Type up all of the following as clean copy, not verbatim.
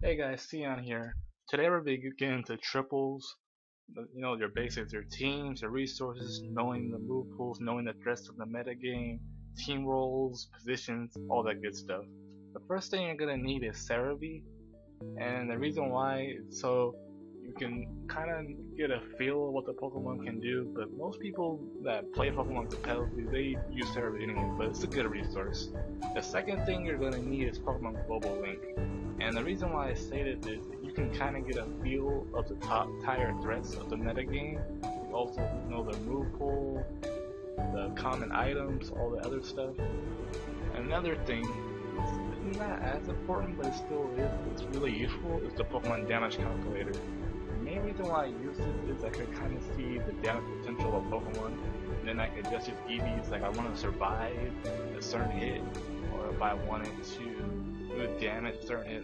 Hey guys, Sion here. Today we're going to get into triples, your basics, your teams, your resources, knowing the move pools, knowing the threats of the meta game, team roles, positions, all that good stuff. The first thing you're going to need is Cerebi, and the reason why is so you can kind of get a feel of what the Pokemon can do, but most people that play Pokemon competitively, they use Cerebi anyway, but it's a good resource. The second thing you're going to need is Pokemon Global Link. And the reason why I say this is you can kind of get a feel of the top tier threats of the metagame. You also know the move pool, the common items, all the other stuff. Another thing, it's not as important, but it still is, it's really useful, is the Pokemon damage calculator. The main reason why I use this is I can kind of see the damage potential of Pokemon, and then I can adjust its EVs, like I want to survive a certain hit, or if I wanted to do damage a certain hit,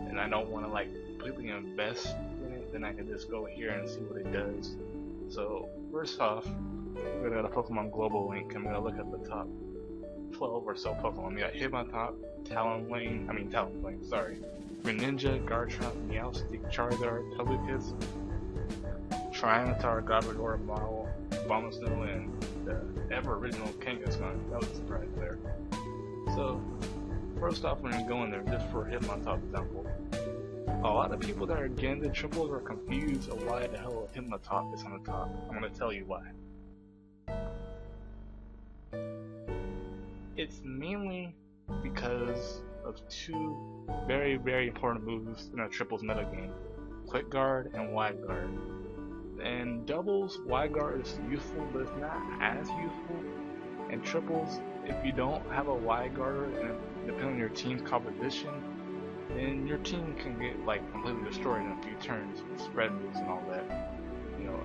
and I don't want to like completely invest in it, then I can just go here and see what it does. So first off, we're gonna go to Pokemon Global Link and we're gonna look at the top 12 or so Pokemon. We got Hitmontop, Talonflame, sorry. Greninja, Garchomp, Meowstic, Charizard, Togekiss, Tyranitar, Garbodor, Model, Abomasnow, and the ever original Kangaskhan. That was a surprise there. So, first off, when you go in there, just for Hitmontop example, a lot of people that are getting the triples are confused of why the hell Hitmontop is on the top. I'm gonna tell you why. It's mainly because of two very, very important moves in a triples metagame. Quick Guard and Wide Guard. In doubles, Wide Guard is useful, but it's not as useful. In triples, if you don't have a Wide Guard, and depending on your team's composition, then your team can get like completely destroyed in a few turns with spread moves and all that.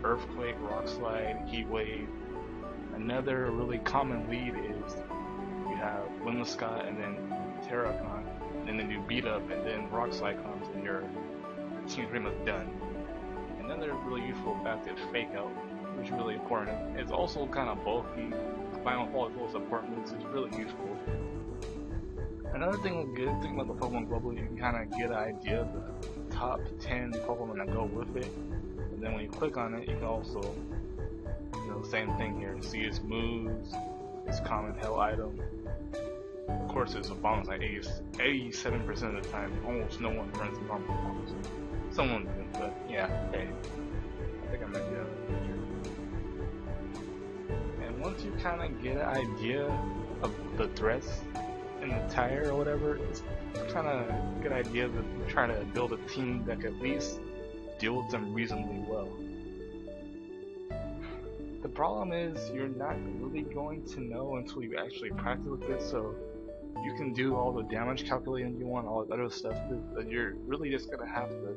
Earthquake, Rock Slide, Heat Wave. Another really common lead is you have Windlescott and then Terracon, and then you beat up and then Rock Slide comes and your team's pretty much done. Another really useful fact is Fake Out, which is really important. It's also kind of bulky. Final Fall is also important moves. It's really useful. Another good thing about the Pokemon Global, you can kind of get an idea of the top 10 Pokemon that go with it. And then when you click on it, you can also, same thing here. See its moves, its common hell item. Of course, it's a bonus like 87% of the time. Almost no one runs normal bombs. Someone does, but yeah, hey. I think I might get out of the picture. And once you kind of get an idea of the threats in the tire or whatever, it's kind of a good idea to try to build a team that can at least deal with them reasonably well. The problem is you're not really going to know until you actually practice with it, so you can do all the damage calculating you want, all that other stuff, but you're really just gonna have to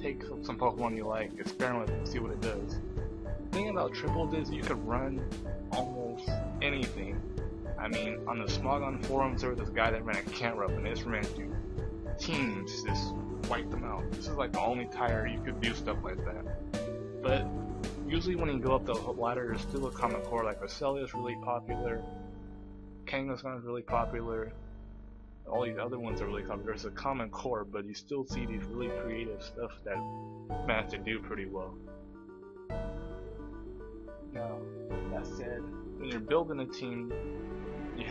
take some Pokemon you like, experiment with it, see what it does. The thing about triples is you can run almost anything. I mean, on the Smogon forums there was this guy that ran a Cantrip and this ran through teams, just wiped them out. This is like the only tire you could do stuff like that. But usually when you go up the ladder, there's still a common core, like Roselia is really popular, Kangaskhan is really popular, all these other ones are really common. There's a common core, but you still see these really creative stuff that manage to do pretty well. Now, that said, when you're building a team, you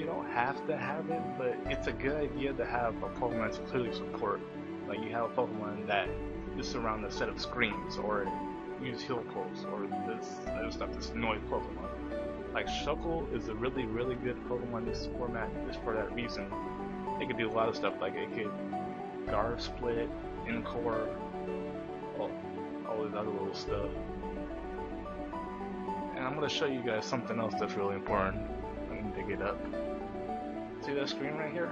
don't have to have it, but it's a good idea to have a Pokemon that's clearly support. Like you have a Pokemon that just surround a set of screens, or use heal pulse, or this other stuff, this noise Pokemon. Like Shuckle is a really, really good Pokemon in this format just for that reason. It could do a lot of stuff, like it could Guard Split, Encore, all this other little stuff. And I'm going to show you guys something else that's really important. Let me dig it up. See that screen right here?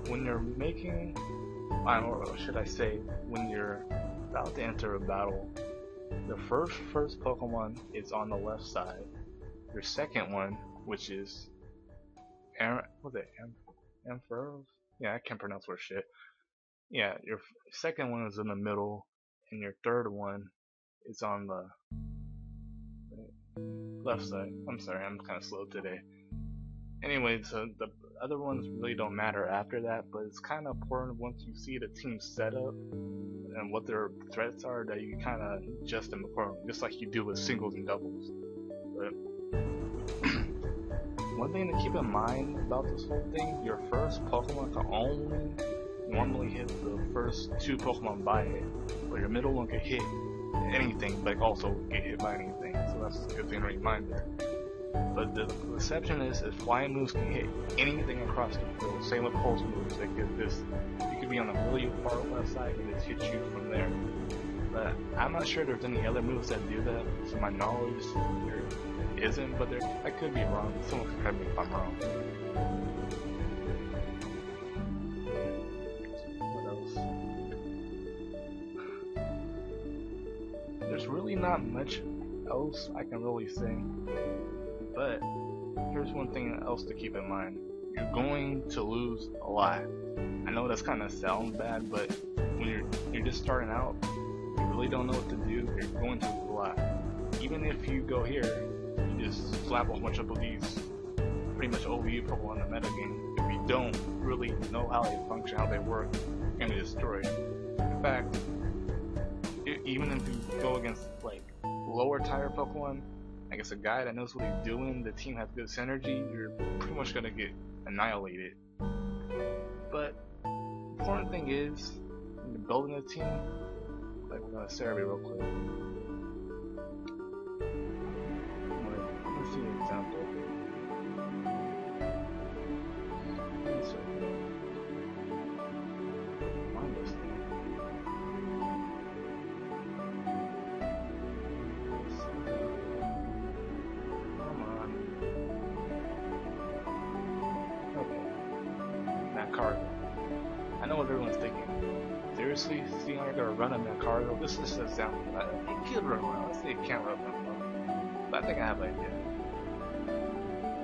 When you're making, or should I say, when you're about to enter a battle, the first Pokemon is on the left side. Your second one, which is Ampharos? Yeah, I can't pronounce word shit. Yeah, your second one is in the middle, and your third one is on the left side. I'm sorry, I'm kind of slow today. Anyway, so the other ones really don't matter after that, but it's kind of important once you see the team setup and what their threats are that you kind of adjust them accordingly, just like you do with singles and doubles. But one thing to keep in mind about this whole thing, your first Pokemon can only normally hit the first 2 Pokemon by it, but your middle one can hit anything, but also get hit by anything, so that's a good thing to remind there. But the exception is flying moves can hit anything across the field. Same with pulse moves. They could just, you could be on the really far left side and just hit you from there. But I'm not sure there's any other moves that do that. To my knowledge, there isn't, but I could be wrong. Someone can correct me if I'm wrong. What else? There's really not much else I can really say. But here's one thing else to keep in mind. You're going to lose a lot. I know that's kind of sounds bad, but when you're just starting out, you really don't know what to do, you're going to lose a lot. Even if you go here, you just slap a bunch of these pretty much OVU Pokemon in the metagame. If you don't really know how they function, how they work, you're going to destroy it. In fact, even if you go against like lower tier Pokemon, I guess a guy that knows what he's doing, the team has good synergy, you're pretty much gonna get annihilated. But the important thing is, when you're building a team, like we're gonna Cerebi real quick. Let's see an example. Mind this thing. Cargo. I know what everyone's thinking. Seriously, seeing I gotta run on that cargo? This is an example. It could run well. Let's say it can't run well. But I think I have an idea.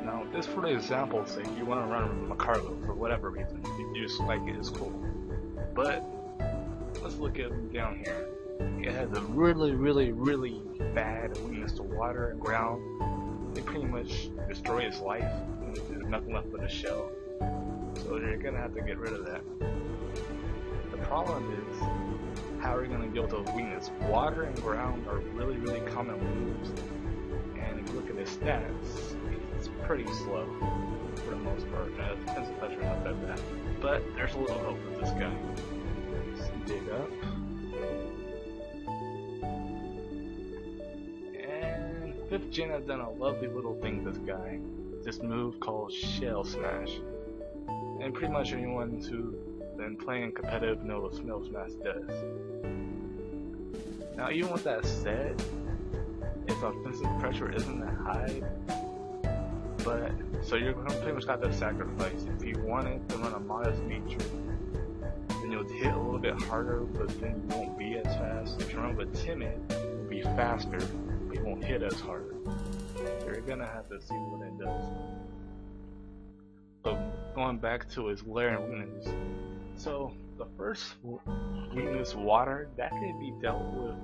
Now, this for the example's sake, you want to run a cargo for whatever reason. You just like it, it's cool. But let's look at it down here. It has a really bad weakness to water and ground. It pretty much destroy its life. And there's nothing left but a shell. So you're gonna have to get rid of that. The problem is, how are you gonna deal with those weaknesses? Water and ground are really common moves, and if you look at his stats, it's pretty slow for the most part. Defensive pressure not that bad, but there's a little hope with this guy. Let's dig up, and 5th gen has done a lovely little thing with this guy. This move called Shell Smash. And pretty much anyone who's been playing competitive knows what Shell Smash does. Now, even with that said, its offensive pressure isn't that high, but so you're gonna pretty much got to sacrifice. If you wanted to run a modest nature, then you'll hit a little bit harder, but then you won't be as fast. If you run with timid, you'll be faster, but you won't hit as hard. So you're gonna have to see what it does. But going back to his lair and weakness. So the first weakness, water, that can be dealt with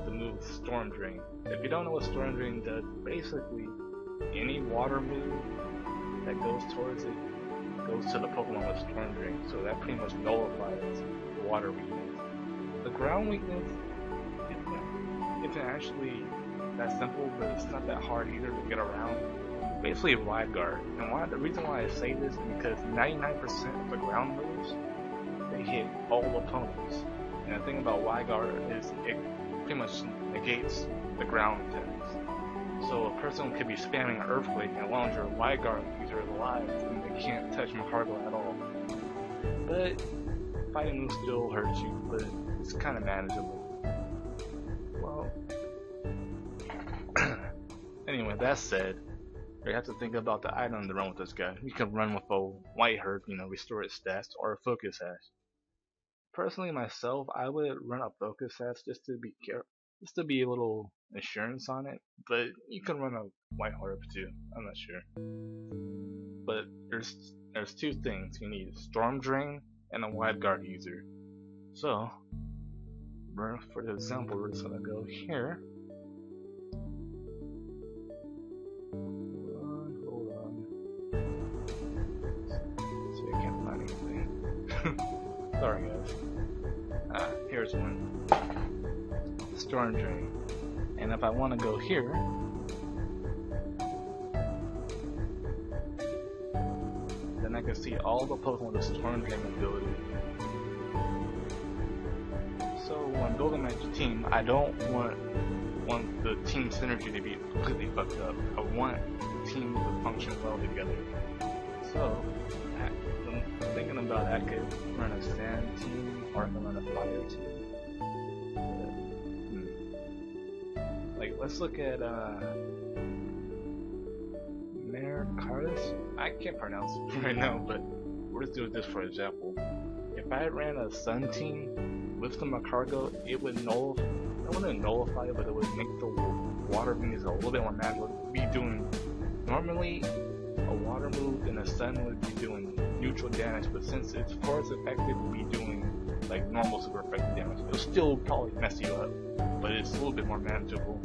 the move Storm Drain. If you don't know what Storm Drain does, basically any water move that goes towards it goes to the Pokemon with Storm Drain. So that pretty much nullifies the water weakness. The ground weakness isn't actually that simple, but it's not that hard either to get around. Basically wide guard, and the reason why I say this is because 99% of the ground moves, they hit all opponents. And the thing about wide guard is it pretty much negates the ground attacks. So a person could be spamming an earthquake, and as long as your wide guard user is alive, then they can't touch Magcargo at all. But fighting moves still hurt you, but it's kind of manageable. Well, anyway, that said, you have to think about the item to run with this guy. You can run with a White Herb, restore its stats, or a Focus Sash. Personally, myself, I would run a Focus Sash just to be a little insurance on it. But you can run a White Herb too. I'm not sure. But there's 2 things you need: Storm Drain and a Wide Guard user. So, for the example, we're just gonna go here. Sorry guys. Here's one. Storm Drain. And if I want to go here, then I can see all the Pokemon with the Storm Drain ability. So when building my team, I don't want the team synergy to be completely fucked up. I want teams to function well together. So I'm thinking about I could run a sand team or I can run a fire team. Like let's look at Mercardus. I can't pronounce it right now, but we're just doing this for example. If I ran a sun team with the Magcargo, it would nullify. I wouldn't nullify it, but it would make the water moves a little bit more manageable. It would be doing normally a water move and a sun would be doing neutral damage, but since it's force effective, it would be doing like normal super effective damage. It'll still probably mess you up, but it's a little bit more manageable.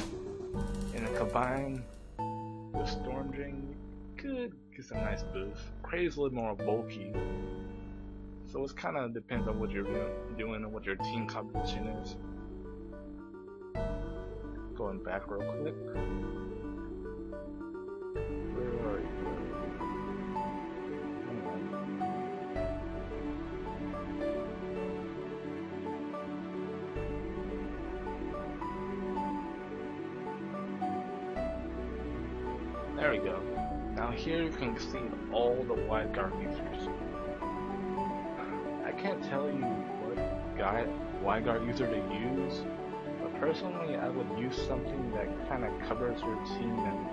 And then combined with Storm Drain, you could get some nice boost. Crave's a little more bulky, so it kind of depends on what you're doing and what your team composition is. Going back real quick. Where are you? There we go. Now here you can see all the Wide Guard users. I can't tell you what Wide Guard user to use, but personally I would use something that kind of covers your team and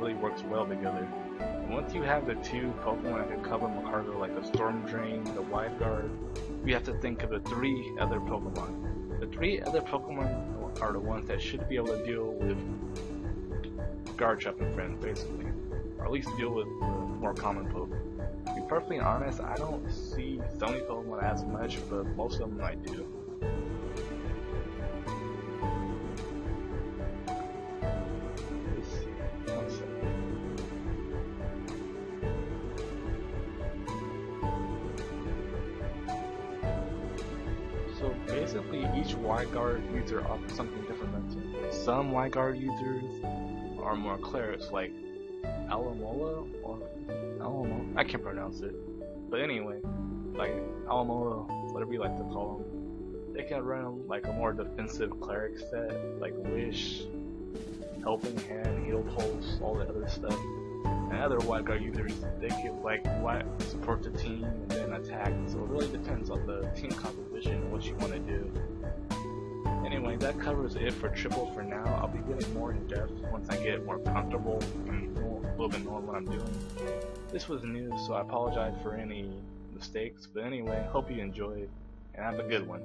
really works well together. And once you have the two Pokemon that can cover Magcargo, like the Storm Drain, the Wide Guard, you have to think of the three other Pokemon. The three other Pokemon are the ones that should be able to deal with Garchomp and friends, basically, or at least deal with the more common Pokemon. To be perfectly honest, I don't see Stony Pokemon as much, but most of them I do. Let's see. 1 second. So basically, each Wide Guard user offers something different. Some Wide Guard users are more clerics, like Alomola or Alomola. I can't pronounce it, but anyway, like Alomola, whatever you like to call them, they can run like a more defensive cleric set, like Wish, Helping Hand, Heal Pulse, all the other stuff. And other Wide Guard users, they can like support the team and then attack. So it really depends on the team composition and what you want to do. Anyway, that covers it for Triple for now. I'll be getting more in depth once I get more comfortable and a little bit know what I'm doing. This was new, so I apologize for any mistakes, but anyway, hope you enjoyed, and have a good one.